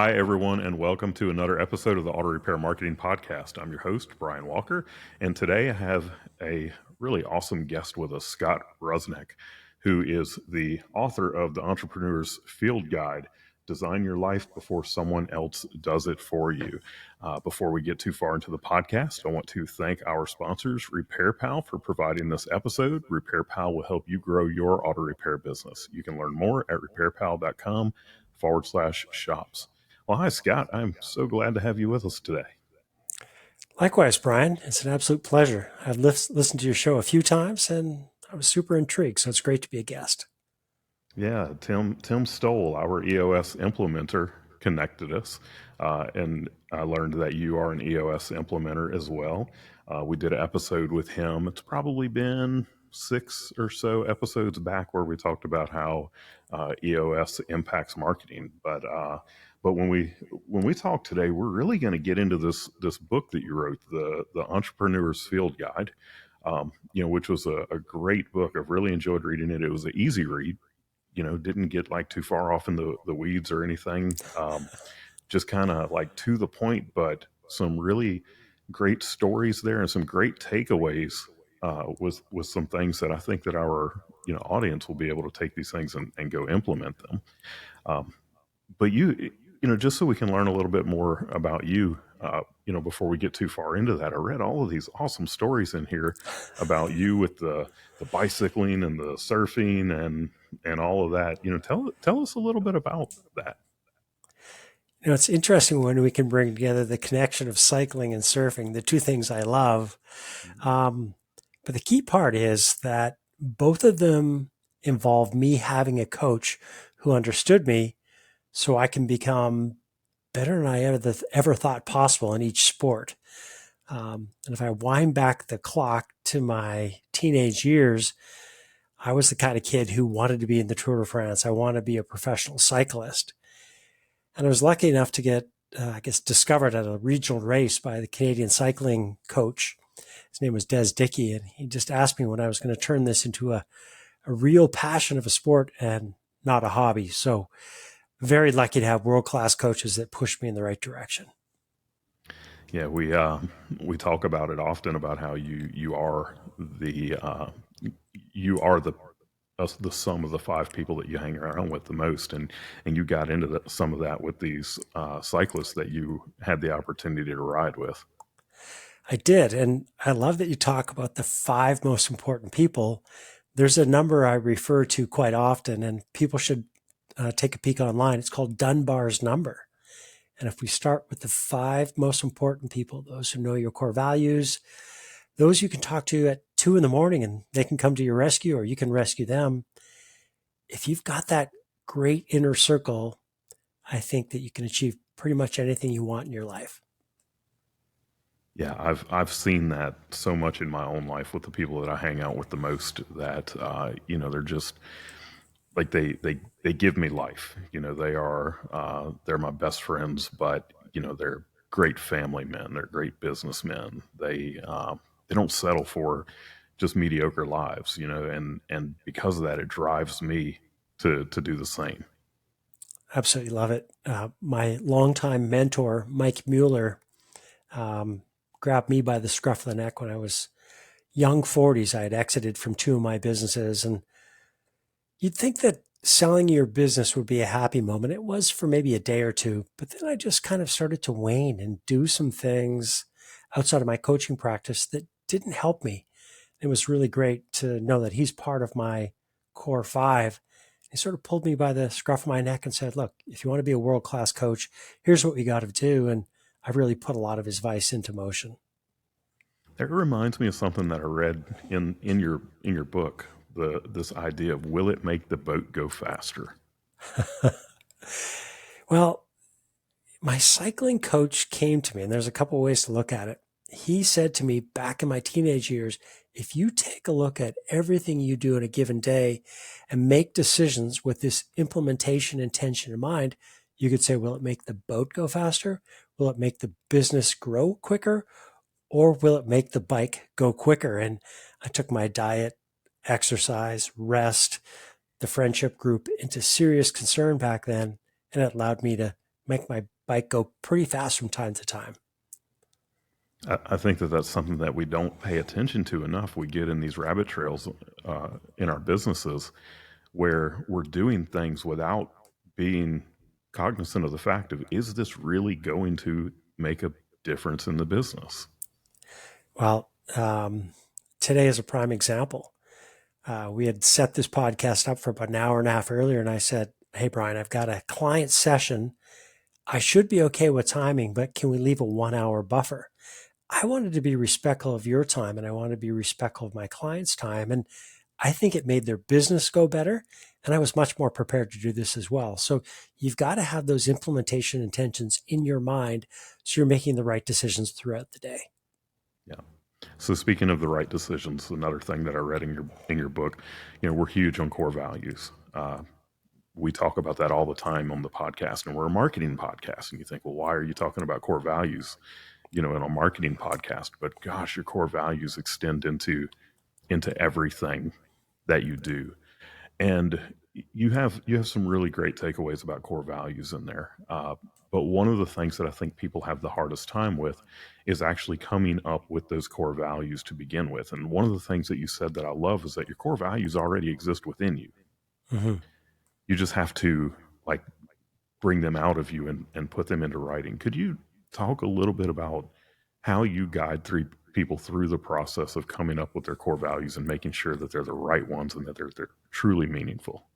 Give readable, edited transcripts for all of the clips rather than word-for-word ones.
Hi, everyone, and welcome to another episode of the Auto Repair Marketing Podcast. I'm your host, Brian Walker, and today I have a really awesome guest with us, Scott Rusnak, who is the author of the Entrepreneur's Field Guide, Design Your Life Before Someone Else Does It For You. Before we get too far into the podcast, I want to thank our sponsors, RepairPal, for providing this episode. RepairPal will help you grow your auto repair business. You can learn more at repairpal.com/shops. Well, hi, Scott. I'm so glad to have you with us today. Likewise, Brian. It's an absolute pleasure. I've listened to your show a few times and I was super intrigued, so it's great to be a guest. Yeah, Tim Stoll, our EOS implementer, connected us, and I learned that you are an EOS implementer as well. We did an episode with him. It's probably been 6 or so episodes back where we talked about how EOS impacts marketing. But when we talk today, we're really going to get into this book that you wrote, the Entrepreneur's Field Guide. Which was a great book. I've really enjoyed reading it. It was an easy read, didn't get like too far off in the weeds or anything. Just kind of like to the point, but some really great stories there and some great takeaways with some things that I think that our audience will be able to take these things and go implement them. But just so we can learn a little bit more about you, before we get too far into that, I read all of these awesome stories in here about you with the bicycling and the surfing and all of that. Tell us a little bit about that. It's interesting when we can bring together the connection of cycling and surfing, the two things I love. But the key part is that both of them involve me having a coach who understood me so I can become better than I ever thought possible in each sport. And if I wind back the clock to my teenage years, I was the kind of kid who wanted to be in the Tour de France. I wanted to be a professional cyclist. And I was lucky enough to get, discovered at a regional race by the Canadian cycling coach. His name was Des Dickey, and he just asked me when I was going to turn this into a real passion of a sport and not a hobby. So very lucky to have world-class coaches that pushed me in the right direction. Yeah, we talk about it often about how you are the sum of the five people that you hang around with the most, and you got into some of that with these cyclists that you had the opportunity to ride with. I did, and I love that you talk about the five most important people. There's a number I refer to quite often, and people should take a peek online. It's called Dunbar's number. And if we start with the five most important people, those who know your core values, those you can talk to at 2 a.m. and they can come to your rescue or you can rescue them. If you've got that great inner circle, I think that you can achieve pretty much anything you want in your life. Yeah, I've seen that so much in my own life with the people that I hang out with the most that they're just like they give me life. They're my best friends, but they're great family men. They're great businessmen. They don't settle for just mediocre lives, and because of that, it drives me to do the same. Absolutely love it. My longtime mentor, Mike Mueller, grabbed me by the scruff of the neck when I was young 40s. I had exited from 2 of my businesses, and you'd think that selling your business would be a happy moment. It was for maybe a day or two, but then I just kind of started to wane and do some things outside of my coaching practice that didn't help me. It was really great to know that he's part of my core five. He sort of pulled me by the scruff of my neck and said, look, if you want to be a world-class coach, here's what we got to do. And I really put a lot of his advice into motion. That reminds me of something that I read in your book. This idea of, will it make the boat go faster? Well, my cycling coach came to me, and there's a couple of ways to look at it. He said to me back in my teenage years, if you take a look at everything you do in a given day and make decisions with this implementation intention in mind, you could say, will it make the boat go faster? Will it make the business grow quicker? Or will it make the bike go quicker? And I took my diet, exercise, rest, the friendship group into serious concern back then, and it allowed me to make my bike go pretty fast from time to time. I think that that's something that we don't pay attention to enough. We get in these rabbit trails in our businesses where we're doing things without being cognizant of the fact of, is this really going to make a difference in the business? Well, today is a prime example. We had set this podcast up for about an hour and a half earlier, and I said, "Hey, Brian, I've got a client session. I should be okay with timing, but can we leave a 1 hour buffer?" I wanted to be respectful of your time and I wanted to be respectful of my client's time. And I think it made their business go better. And I was much more prepared to do this as well. So you've got to have those implementation intentions in your mind so you're making the right decisions throughout the day. Yeah. So speaking of the right decisions, another thing that I read in your book, we're huge on core values. We talk about that all the time on the podcast, and we're a marketing podcast. And you think, well, why are you talking about core values, in a marketing podcast? But gosh, your core values extend into everything that you do. And you have some really great takeaways about core values in there. But one of the things that I think people have the hardest time with is actually coming up with those core values to begin with. And one of the things that you said that I love is that your core values already exist within you. Mm-hmm. You just have to like bring them out of you and put them into writing. Could you talk a little bit about how you guide people through the process of coming up with their core values and making sure that they're the right ones and that they're truly meaningful?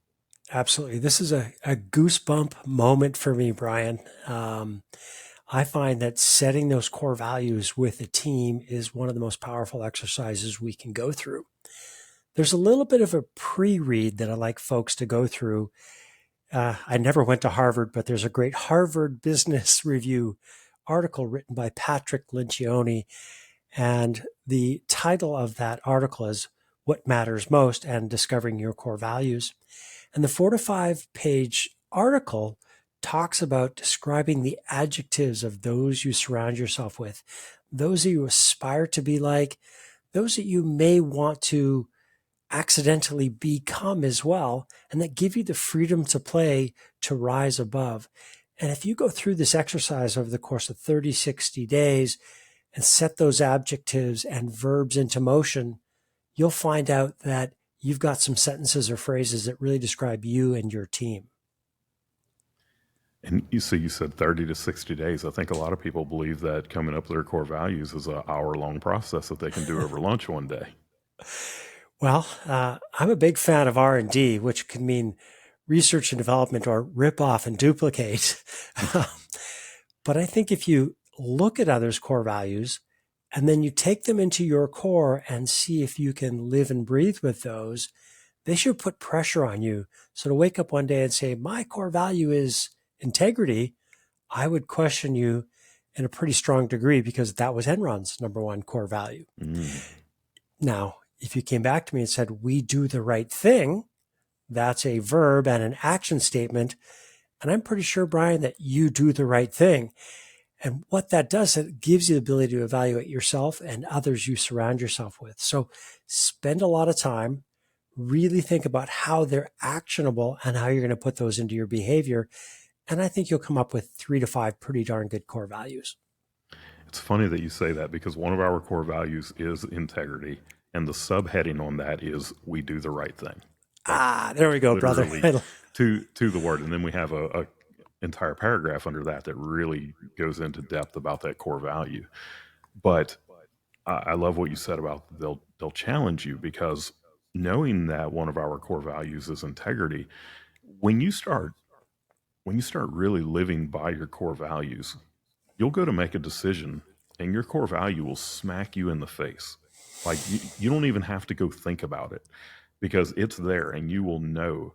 Absolutely. This is a goosebump moment for me, Brian. I find that setting those core values with a team is one of the most powerful exercises we can go through. There's a little bit of a pre-read that I like folks to go through. I never went to Harvard, but there's a great Harvard Business Review article written by Patrick Lencioni. And the title of that article is What Matters Most and Discovering Your Core Values. And the 4 to 5 page article talks about describing the adjectives of those you surround yourself with, those that you aspire to be like, those that you may want to accidentally become as well, and that give you the freedom to play, to rise above. And if you go through this exercise over the course of 30, 60 days and set those adjectives and verbs into motion, you'll find out that you've got some sentences or phrases that really describe you and your team. And you said 30 to 60 days. I think a lot of people believe that coming up with their core values is an hour-long process that they can do over lunch one day. Well, I'm a big fan of R&D, which can mean research and development or rip off and duplicate. But I think if you look at others' core values and then you take them into your core and see if you can live and breathe with those, they should put pressure on you. So to wake up one day and say, my core value is integrity, I would question you in a pretty strong degree because that was Enron's number one core value. Mm. Now, if you came back to me and said, we do the right thing, that's a verb and an action statement. And I'm pretty sure, Brian, that you do the right thing. And what that does, it gives you the ability to evaluate yourself and others you surround yourself with. So spend a lot of time, really think about how they're actionable and how you're going to put those into your behavior. And I think you'll come up with 3 to 5 pretty darn good core values. It's funny that you say that because one of our core values is integrity, and the subheading on that is we do the right thing. Like There we go, brother. literally to the word, and then we have a entire paragraph under that that really goes into depth about that core value. But I love what you said about they'll challenge you because knowing that one of our core values is integrity, when you start really living by your core values, you'll go to make a decision and your core value will smack you in the face. Like you don't even have to go think about it because it's there and you will know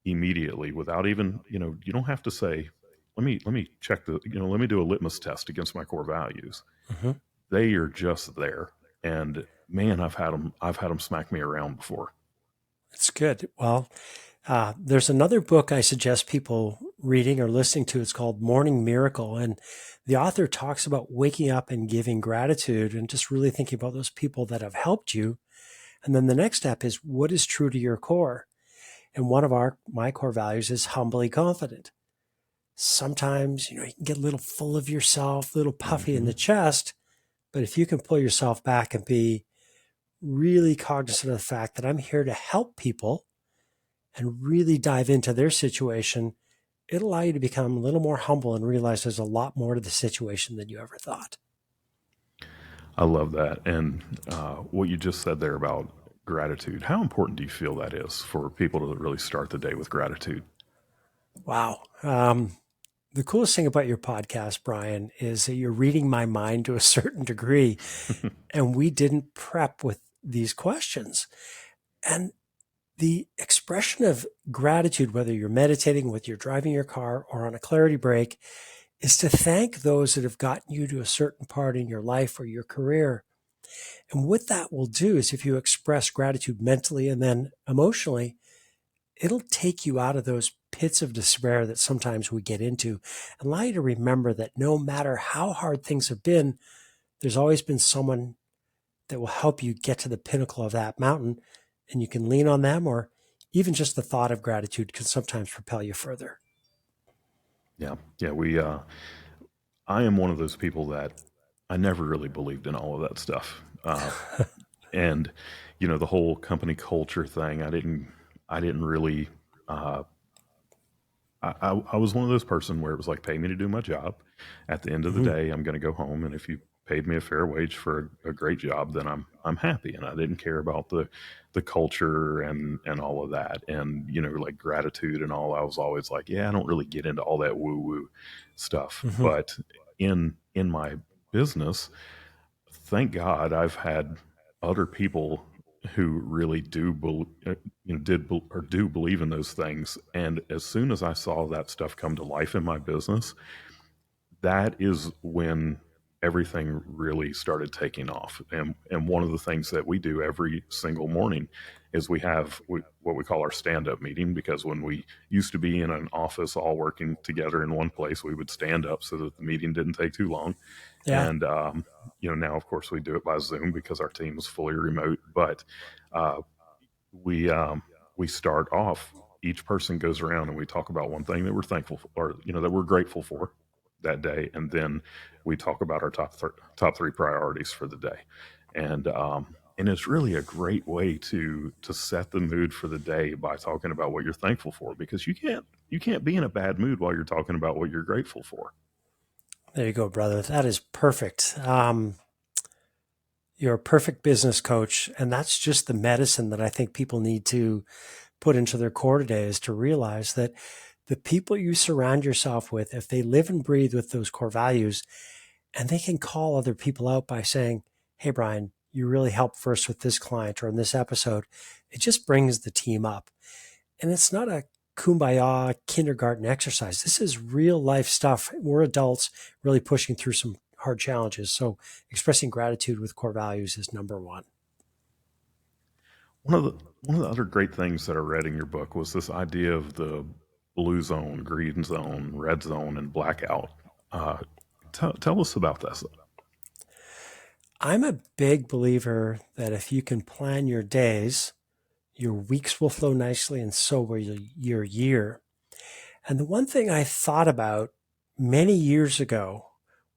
immediately without even, you don't have to say, let me check let me do a litmus test against my core values. Mhm. They are just there. And man, I've had them smack me around before. That's good. Well, there's another book I suggest people reading or listening to. It's called Morning Miracle. And the author talks about waking up and giving gratitude and just really thinking about those people that have helped you. And then the next step is what is true to your core? And one of my core values is humbly confident. sometimes, you can get a little full of yourself, a little puffy in Hmm. the chest. But if you can pull yourself back and be really cognizant of the fact that I'm here to help people and really dive into their situation, it'll allow you to become a little more humble and realize there's a lot more to the situation than you ever thought. I love that. And what you just said there about gratitude, how important do you feel that is for people to really start the day with gratitude? Wow. The coolest thing about your podcast, Brian, is that you're reading my mind to a certain degree, and we didn't prep with these questions. And the expression of gratitude, whether you're meditating, whether you're driving your car, or on a clarity break, is to thank those that have gotten you to a certain part in your life or your career. And what that will do is if you express gratitude mentally and then emotionally, it'll take you out of those pits of despair that sometimes we get into and allow you to remember that no matter how hard things have been, there's always been someone that will help you get to the pinnacle of that mountain, and you can lean on them, or even just the thought of gratitude can sometimes propel you further. Yeah. Yeah. I am one of those people that I never really believed in all of that stuff. And, the whole company culture thing, I didn't really, uh, I was one of those person where it was like, pay me to do my job. At the end of the Mhm. day, I'm going to go home, and if you paid me a fair wage for a great job, then I'm happy. And I didn't care about the culture and all of that, and like gratitude and all. I was always like, yeah, I don't really get into all that woo woo stuff. Mhm. But in my business, thank God I've had other people who really or do believe in those things. And as soon as I saw that stuff come to life in my business, that is when everything really started taking off. And one of the things that we do every single morning is what we call our stand up meeting, because when we used to be in an office all working together in one place, we would stand up so that the meeting didn't take too long. Yeah. And now of course we do it by Zoom because our team is fully remote. But uh, we we start off. Each person goes around and we talk about one thing that we're thankful for, or that we're grateful for that day, and then we talk about our top three priorities for the day. And it's really a great way to set the mood for the day by talking about what you're thankful for, because you can't be in a bad mood while you're talking about what you're grateful for. There you go, brother. That is perfect. You're a perfect business coach. And that's just the medicine that I think people need to put into their core today, is to realize that the people you surround yourself with, if they live and breathe with those core values, and they can call other people out by saying, hey, Brian, you really helped first with this client or in this episode, it just brings the team up. And it's not a kumbaya kindergarten exercise. This is real life stuff. We're adults really pushing through some hard challenges. So expressing gratitude with core values is number one. One of the other great things that I read in your book was this idea of the blue zone, green zone, red zone, and blackout. Uh, tell us about this. I'm a big believer that if you can plan your days, your weeks will flow nicely, and so will your year. And the one thing I thought about many years ago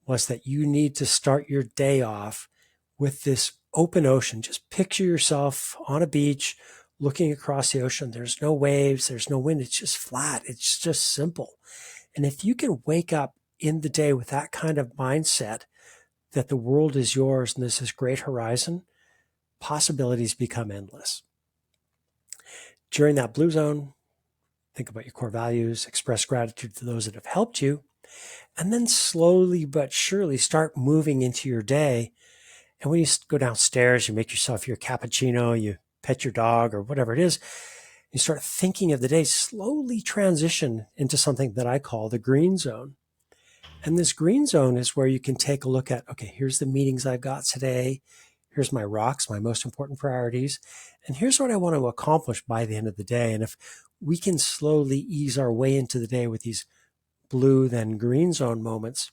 was that you need to start your day off with this open ocean. Just picture yourself on a beach looking across the ocean. There's no waves, there's no wind, it's just flat, it's just simple. And if you can wake up in the day with that kind of mindset that the world is yours and this is great horizon, possibilities become endless. During that blue zone, think about your core values, express gratitude to those that have helped you, and then slowly but surely start moving into your day. And when you go downstairs, you make yourself your cappuccino, you pet your dog or whatever it is, you start thinking of the day, slowly transition into something that I call the green zone. And this green zone is where you can take a look at, okay, here's the meetings I've got today. Here's my rocks, my most important priorities. And here's what I want to accomplish by the end of the day. And if we can slowly ease our way into the day with these blue, then green zone moments,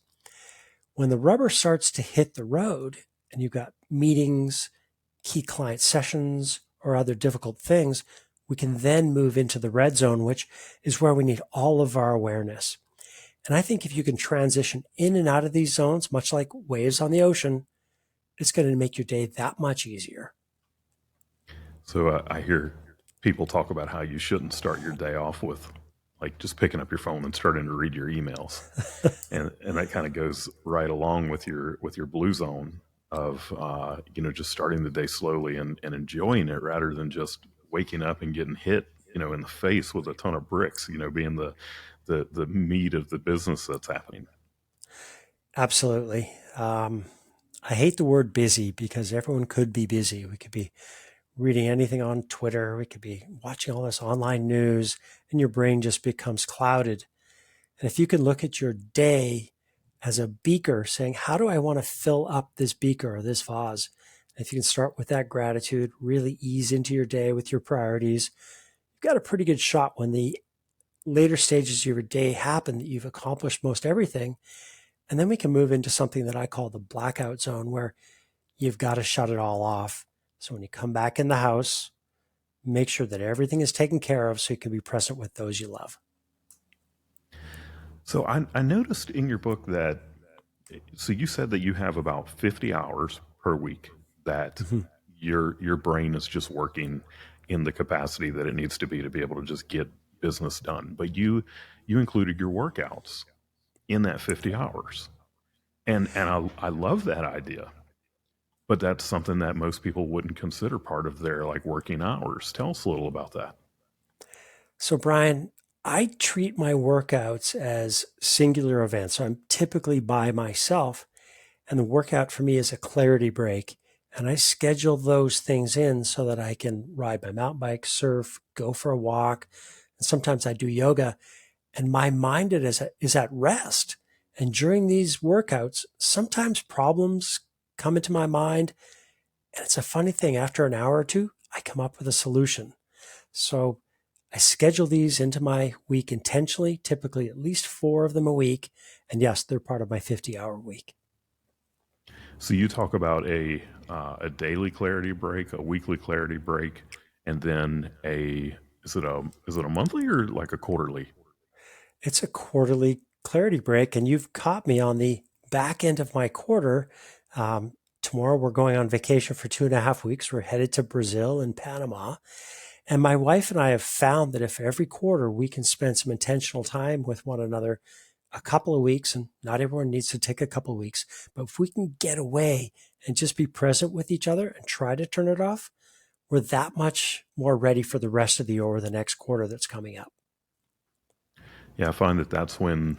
when the rubber starts to hit the road and you've got meetings, key client sessions, or other difficult things, we can then move into the red zone, which is where we need all of our awareness. And I think if you can transition in and out of these zones, much like waves on the ocean, it's going to make your day that much easier. So I hear people talk about how you shouldn't start your day off with like just picking up your phone and starting to read your emails, and that kind of goes right along with your blue zone of just starting the day slowly and enjoying it rather than just waking up and getting hit in the face with a ton of bricks, being the meat of the business that's happening. Absolutely. I hate the word busy because everyone could be busy. We could be reading anything on Twitter, we could be watching all this online news, and your brain just becomes clouded. And if you can look at your day as a beaker, saying, how do I want to fill up this beaker or this vase? And if you can start with that gratitude, really ease into your day with your priorities, you've got a pretty good shot when the later stages of your day happen that you've accomplished most everything. And then we can move into something that I call the blackout zone, where you've got to shut it all off. So when you come back in the house, make sure that everything is taken care of so you can be present with those you love. So I noticed in your book that so you said that you have about 50 hours per week that Mhm. your brain is just working in the capacity that it needs to be able to just get business done. But you included your workouts in that 50 hours. And I love that idea. But that's something that most people wouldn't consider part of their like working hours. Tell us a little about that. So, Brian, I treat my workouts as singular events. So I'm typically by myself, and the workout for me is a clarity break. And I schedule those things in so that I can ride my mountain bike, surf, go for a walk. And sometimes I do yoga, and my mind is at rest. And during these workouts, sometimes problems come into my mind. And it's a funny thing, after an hour or two, I come up with a solution. So I schedule these into my week intentionally, typically at least 4 of them a week. And yes, they're part of my 50-hour week. So you talk about a daily clarity break, a weekly clarity break, and then a is it a monthly or like a quarterly? It's a quarterly clarity break, and you've caught me on the back end of my quarter. Tomorrow, we're going on vacation for 2.5 weeks. We're headed to Brazil and Panama. And my wife and I have found that if every quarter we can spend some intentional time with one another, a couple of weeks, and not everyone needs to take a couple of weeks, but if we can get away and just be present with each other and try to turn it off, we're that much more ready for the rest of the year or the next quarter that's coming up. Yeah, I find that that's when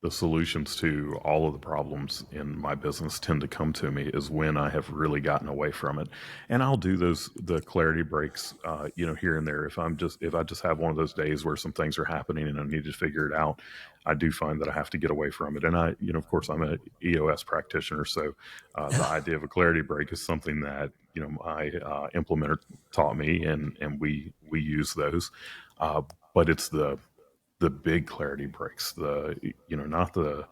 the solutions to all of the problems in my business tend to come to me is when I have really gotten away from it. And I'll do the clarity breaks, here and there. If I just have one of those days where some things are happening and I need to figure it out, I do find that I have to get away from it. And of course, I'm an EOS practitioner, so the idea of a clarity break is something that my implementer taught me, and we use those. But it's the big clarity breaks, the not the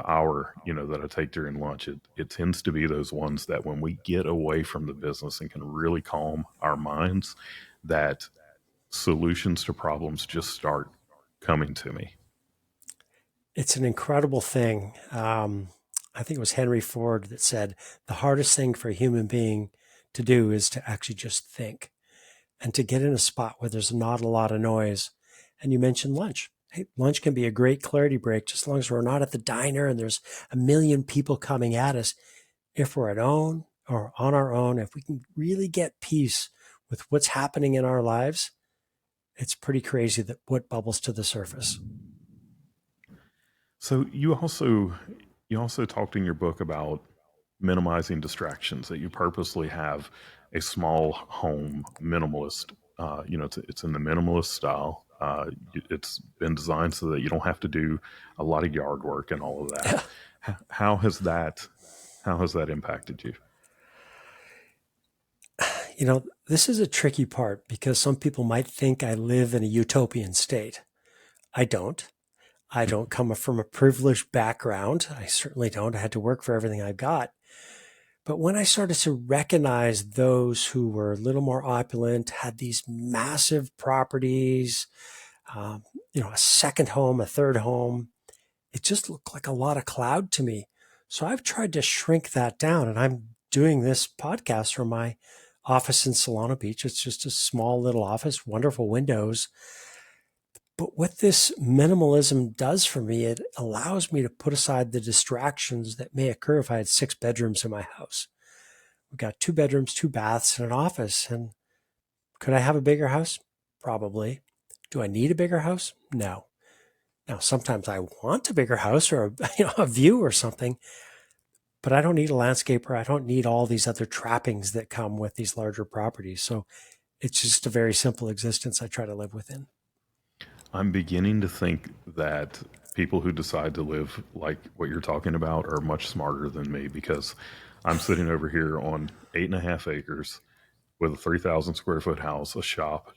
hour that I take during lunch. It tends to be those ones that when we get away from the business and can really calm our minds, that solutions to problems just start coming to me. It's an incredible thing. I think it was Henry Ford that said the hardest thing for a human being to do is to actually just think and to get in a spot where there's not a lot of noise. And you mentioned lunch. Hey, lunch can be a great clarity break, just as long as we're not at the diner and there's a million people coming at us. If we're at own or on our own, if we can really get peace with what's happening in our lives, it's pretty crazy that what bubbles to the surface. So you also talked in your book about minimizing distractions, that you purposely have a small home minimalist. It's in the minimalist style. It's been designed so that you don't have to do a lot of yard work and all of that. How has that impacted you? This is a tricky part because some people might think I live in a utopian state. I don't. I don't come from a privileged background. I certainly don't. I had to work for everything I got. But when I started to recognize those who were a little more opulent, had these massive properties, a second home, a third home, it just looked like a lot of cloud to me. So I've tried to shrink that down, and I'm doing this podcast from my office in Solana Beach. It's just a small little office, wonderful windows. But what this minimalism does for me, it allows me to put aside the distractions that may occur if I had 6 bedrooms in my house. We've got 2 bedrooms, 2 baths, and an office. And could I have a bigger house? Probably. Do I need a bigger house? No. Now, sometimes I want a bigger house or a view or something, but I don't need a landscaper. I don't need all these other trappings that come with these larger properties. So it's just a very simple existence I try to live within. I'm beginning to think that people who decide to live like what you're talking about are much smarter than me, because I'm sitting over here on 8.5 acres with a 3,000 square foot house, a shop,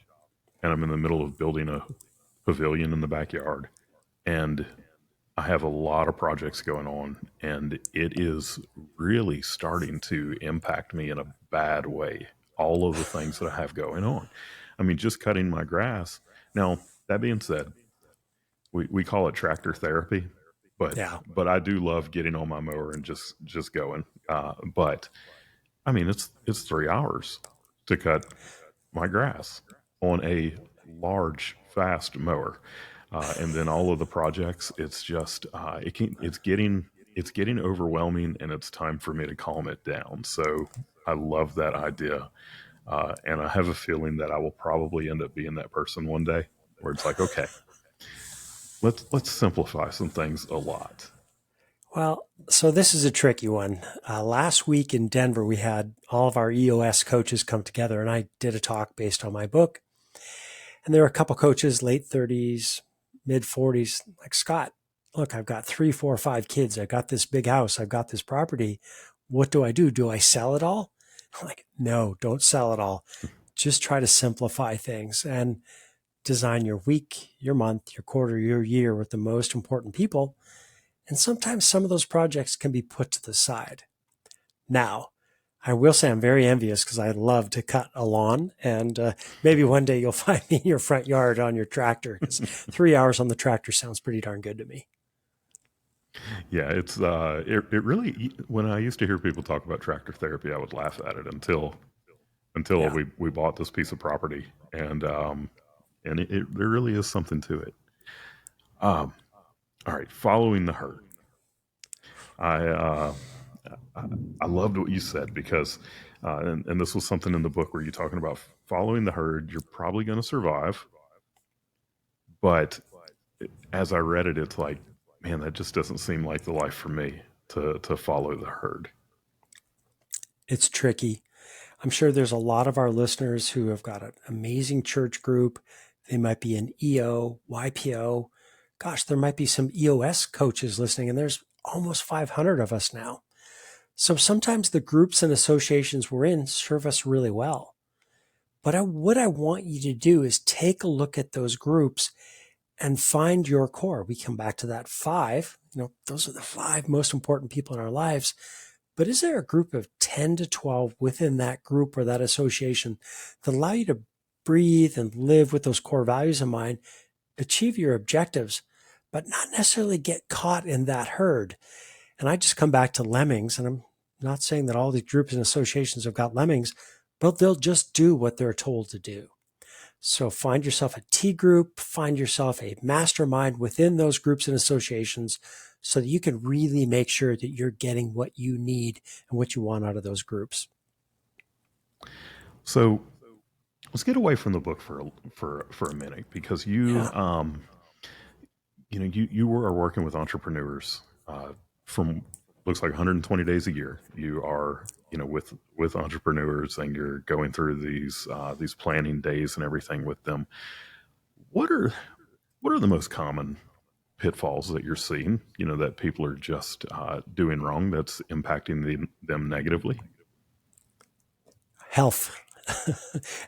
and I'm in the middle of building a pavilion in the backyard. And I have a lot of projects going on, and it is really starting to impact me in a bad way. All of the things that I have going on. I mean, just cutting my grass. Now, that being said, we call it tractor therapy, Yeah. but I do love getting on my mower and just going. But I mean, it's 3 hours to cut my grass on a large, fast mower, and then all of the projects. It's just it's getting overwhelming, and it's time for me to calm it down. So I love that idea, and I have a feeling that I will probably end up being that person one day, where it's like, okay, let's simplify some things a lot. Well, so this is a tricky one. Last week in Denver, we had all of our EOS coaches come together, and I did a talk based on my book. And there were a couple coaches, late 30s, mid 40s, like, Scott, look, I've got 3, 4, 5 kids. I've got this big house. I've got this property. What do I do? Do I sell it all? I'm like, no, don't sell it all. Just try to simplify things and design your week, your month, your quarter, your year with the most important people. And sometimes some of those projects can be put to the side. Now, I will say I'm very envious because I love to cut a lawn, and maybe one day you'll find me in your front yard on your tractor, because 3 hours on the tractor sounds pretty darn good to me. Yeah, it really, when I used to hear people talk about tractor therapy, I would laugh at it until Yeah. we bought this piece of property, and there really is something to it. Um, all right, following the herd. I uh, I, I loved what you said, because and this was something in the book where you're talking about following the herd. You're probably going to survive, but as I read it, it's like, man, that just doesn't seem like the life for me to follow the herd. It's tricky. I'm sure there's a lot of our listeners who have got an amazing church group. They might be an EO, YPO. Gosh, there might be some EOS coaches listening, and there's almost 500 of us now. So sometimes the groups and associations we're in serve us really well. But what I want you to do is take a look at those groups and find your core. We come back to that 5. Those are the 5 most important people in our lives. But is there a group of 10 to 12 within that group or that association that allow you to breathe and live with those core values in mind, achieve your objectives, but not necessarily get caught in that herd? And I just come back to lemmings, and I'm not saying that all these groups and associations have got lemmings, but they'll just do what they're told to do. So find yourself a T group, find yourself a mastermind within those groups and associations, so that you can really make sure that you're getting what you need and what you want out of those groups. So let's get away from the book for a minute, because Yeah. you were working with entrepreneurs, from, looks like 120 days a year. You are, with entrepreneurs, and you're going through these planning days and everything with them. What are what are the most common pitfalls that you're seeing? That people are just doing wrong, that's impacting them negatively. Health.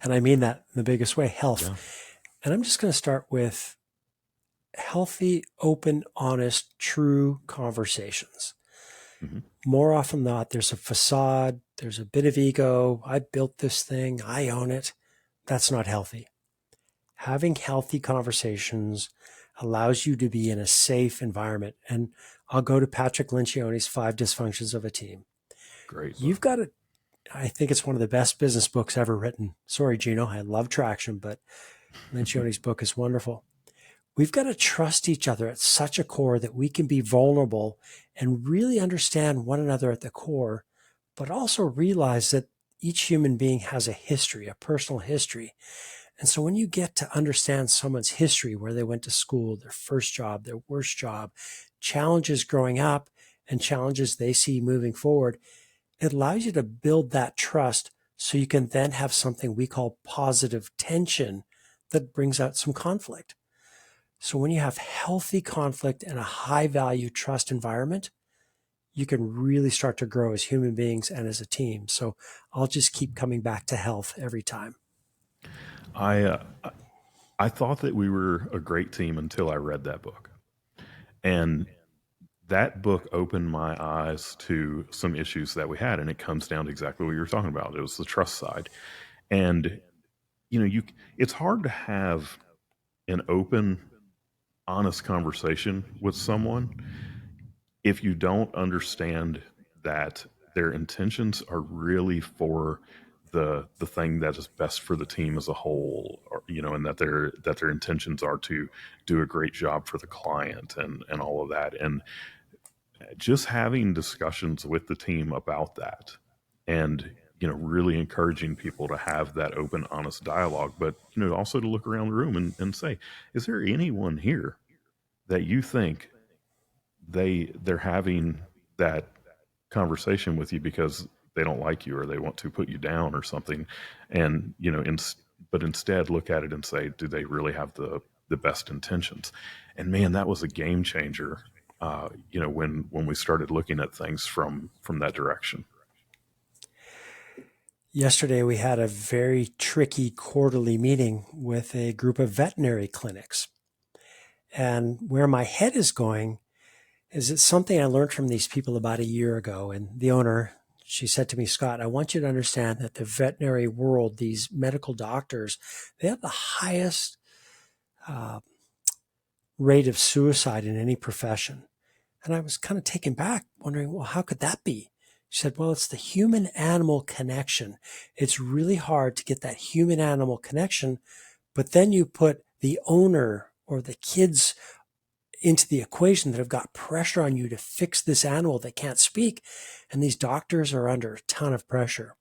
And I mean that in the biggest way, health. Yeah. And I'm just going to start with healthy, open, honest, true conversations. Hmm. More often than not, there's a facade, there's a bit of ego. I built this thing, I own it. That's not healthy. Having healthy conversations allows you to be in a safe environment. And I'll go to Patrick Lencioni's Five Dysfunctions of a Team. Great You've book. got to, I think it's one of the best business books ever written. Sorry, Gino, I love traction, but Lencioni's book is wonderful. We've got to trust each other at such a core that we can be vulnerable and really understand one another at the core, but also realize that each human being has a history, a personal history. And so when you get to understand someone's history, where they went to school, their first job, their worst job, challenges growing up, and challenges they see moving forward, it allows you to build that trust so you can then have something we call positive tension that brings out some conflict. So when you have healthy conflict and a high value trust environment, you can really start to grow as human beings and as a team. So I'll just keep coming back to health every time. I I thought that we were a great team until I read that book. And that book opened my eyes to some issues that we had, and it comes down to exactly what you were talking about. It was the trust side. And you know, you it's hard to have an open, honest conversation with someone if you don't understand that their intentions are really for the thing that is best for the team as a whole, or, you know, and that their intentions are to do a great job for the client and all of that. And just having discussions with the team about that, and you know, really encouraging people to have that open, honest dialogue, but you know, also to look around the room and say, is there anyone here that you think they're having that conversation with you because they don't like you or they want to put you down or something? And you know, but instead look at it and say, do they really have the best intentions? And man, that was a game changer. You know, when we started looking at things from that direction. Yesterday, we had a very tricky quarterly meeting with a group of veterinary clinics. And where my head is going is it's something I learned from these people about a year ago. And the owner, she said to me, Scott, I want you to understand that the veterinary world, these medical doctors, they have the highest uh, rate of suicide in any profession. And I was kind of taken back, wondering, well, how could that be? She said, well, it's the human animal connection. It's really hard to get that human animal connection, but then you put the owner or the kids into the equation that have got pressure on you to fix this animal that can't speak. And these doctors are under a ton of pressure.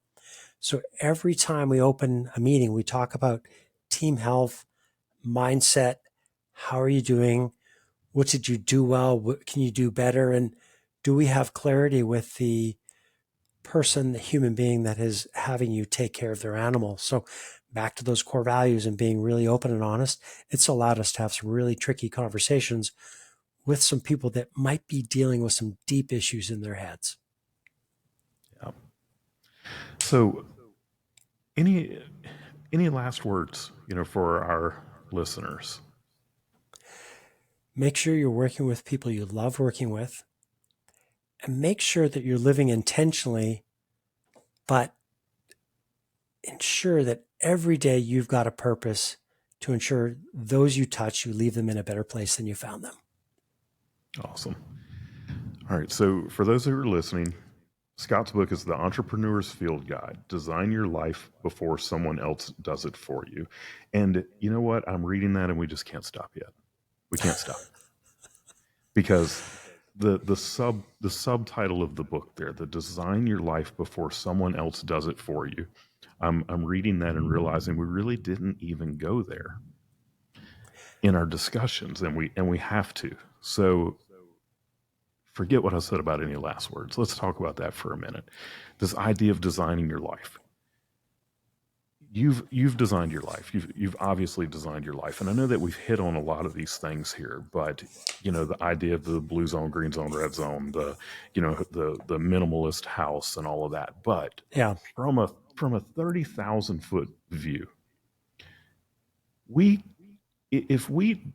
So every time we open a meeting, we talk about team health, mindset. How are you doing? What did you do well? What can you do better? And do we have clarity with the person, the human being that is having you take care of their animal? So back to those core values and being really open and honest, it's allowed us to have some really tricky conversations with some people that might be dealing with some deep issues in their heads. Yeah. So any any last words, you know, for our listeners? Make sure you're working with people you love working with, and make sure that you're living intentionally, but ensure that every day you've got a purpose to ensure those you touch, you leave them in a better place than you found them. Awesome. All right. So for those who are listening, Scott's book is The Entrepreneur's Field Guide. Design your life before someone else does it for you. And you know what? I'm reading that and we just can't stop yet. We can't stop because the subtitle of the book there, the design your life before someone else does it for you. I'm reading that and realizing we really didn't even go there in our discussions, and we have to. So forget what I said about any last words. Let's talk about that for a minute. This idea of designing your life. You've designed your life. You've obviously designed your life, and I know that we've hit on a lot of these things here. But you know, the idea of the blue zone, green zone, red zone, the you know the minimalist house, and all of that. But Yeah. from a 30,000 foot view, we if we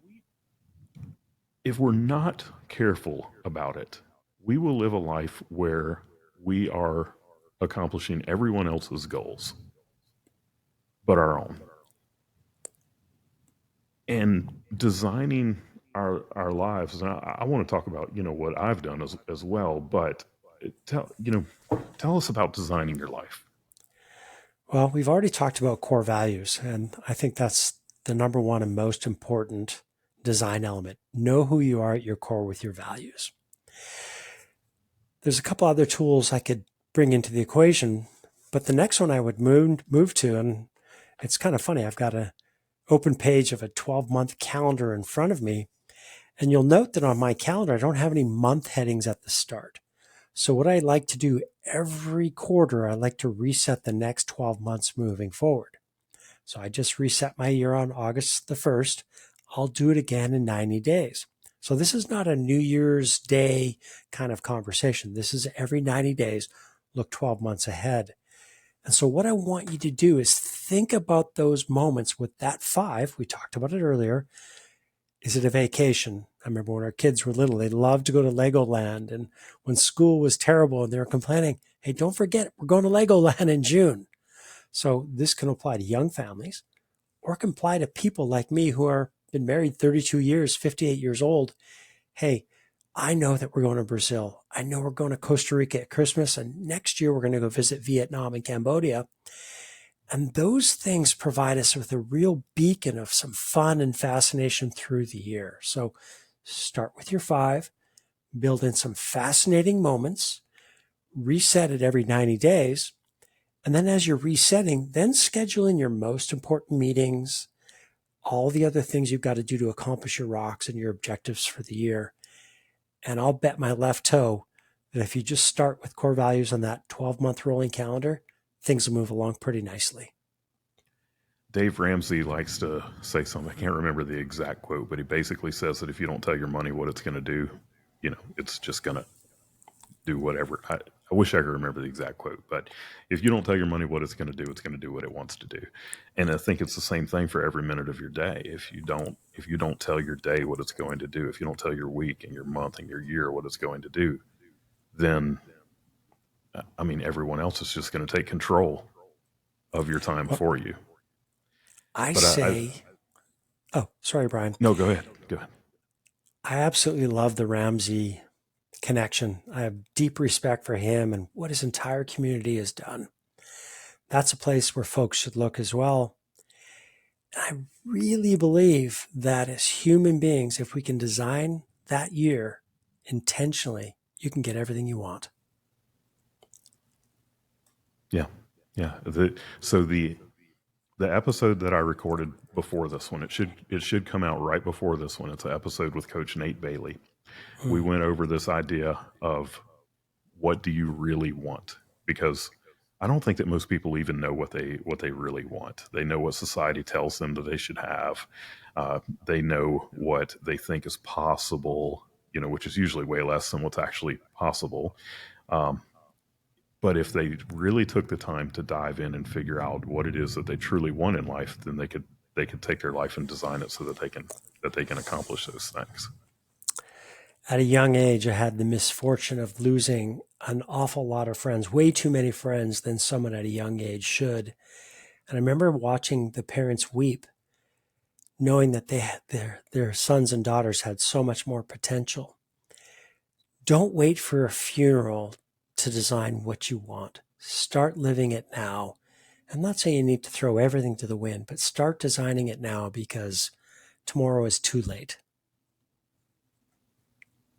if we're not careful about it, we will live a life where we are accomplishing everyone else's goals but our own. And designing our lives. And I want to talk about what I've done as well. But tell us about designing your life. Well, we've already talked about core values, and I think that's the number one and most important design element. Know who you are at your core with your values. There's a couple other tools I could bring into the equation, but the next one I would move to, and it's kind of funny. I've got an open page of a 12-month calendar in front of me, and you'll note that on my calendar I don't have any month headings at the start. So what I like to do every quarter, I like to reset the next 12 months moving forward. So I just reset my year on August the 1st. I'll do it again in 90 days. So this is not a New Year's Day kind of conversation. This is every 90 days, look 12 months ahead. And so what I want you to do is think about those moments with that 5. We talked about it earlier. Is it a vacation? I remember when our kids were little, they loved to go to Legoland. And when school was terrible and they were complaining, hey, don't forget, we're going to Legoland in June. So this can apply to young families, or it can apply to people like me who are been married 32 years, 58 years old. Hey, I know that we're going to Brazil. I know we're going to Costa Rica at Christmas, and next year we're going to go visit Vietnam and Cambodia. And those things provide us with a real beacon of some fun and fascination through the year. So start with your 5, build in some fascinating moments, reset it every 90 days. And then as you're resetting, then schedule in your most important meetings, all the other things you've got to do to accomplish your rocks and your objectives for the year. And I'll bet my left toe that if you just start with core values on that 12-month rolling calendar, things will move along pretty nicely. Dave Ramsey likes to say something. I can't remember the exact quote, but he basically says that if you don't tell your money what it's going to do, it's just going to do whatever. I wish I could remember the exact quote, but if you don't tell your money what it's going to do, it's going to do what it wants to do. And I think it's the same thing for every minute of your day. If you don't tell your day what it's going to do, if you don't tell your week and your month and your year what it's going to do, then I mean everyone else is just going to take control of your time Well, for you. I But I say, oh, sorry, Brian. no, go ahead. Go ahead. I absolutely love the Ramsey connection. I have deep respect for him and what his entire community has done. That's a place where folks should look as well. And I really believe that as human beings, if we can design that year intentionally, you can get everything you want. Yeah, yeah. The episode that I recorded before this one, it should come out right before this one. It's an episode with Coach Nate Bailey. We Hmm. went over this idea of what do you really want, because I don't think that most people even know what they really want. They know what society tells them that they should have. They know what they think is possible, which is usually way less than what's actually possible. Um, but if they really took the time to dive in and figure out what it is that they truly want in life, then they could take their life and design it so that they can accomplish those things. At a young age, I had the misfortune of losing an awful lot of friends, way too many friends than someone at a young age should. And I remember watching the parents weep, knowing that they had their sons and daughters had so much more potential. Don't wait for a funeral to design what you want. Start living it now. I'm not saying you need to throw everything to the wind, but start designing it now because tomorrow is too late.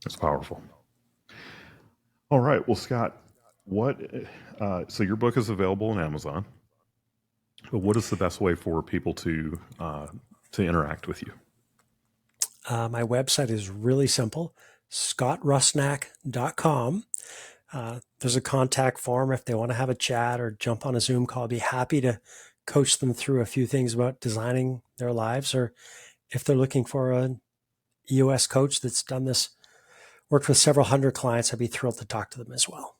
It's powerful. All right. Well, Scott, what? So your book is available on Amazon. But what is the best way for people to interact with you? My website is really simple, scottrusnak.com. There's a contact form if they want to have a chat or jump on a Zoom call. I'd be happy to coach them through a few things about designing their lives, or if they're looking for an EOS coach that's done this, worked with several hundred clients, I'd be thrilled to talk to them as well.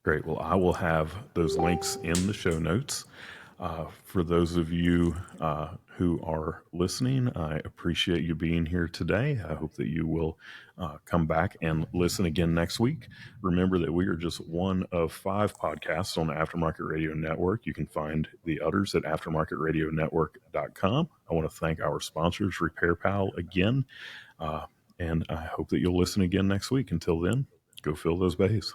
Great. Well, I will have those links in the show notes. For those of you who are listening, I appreciate you being here today. I hope that you will come back and listen again next week. Remember that we are just one of 5 podcasts on the Aftermarket Radio Network. You can find the others at aftermarketradionetwork.com. I want to thank our sponsors, Repair Pal, again. Uh, and I hope that you'll listen again next week. Until then, go fill those bays.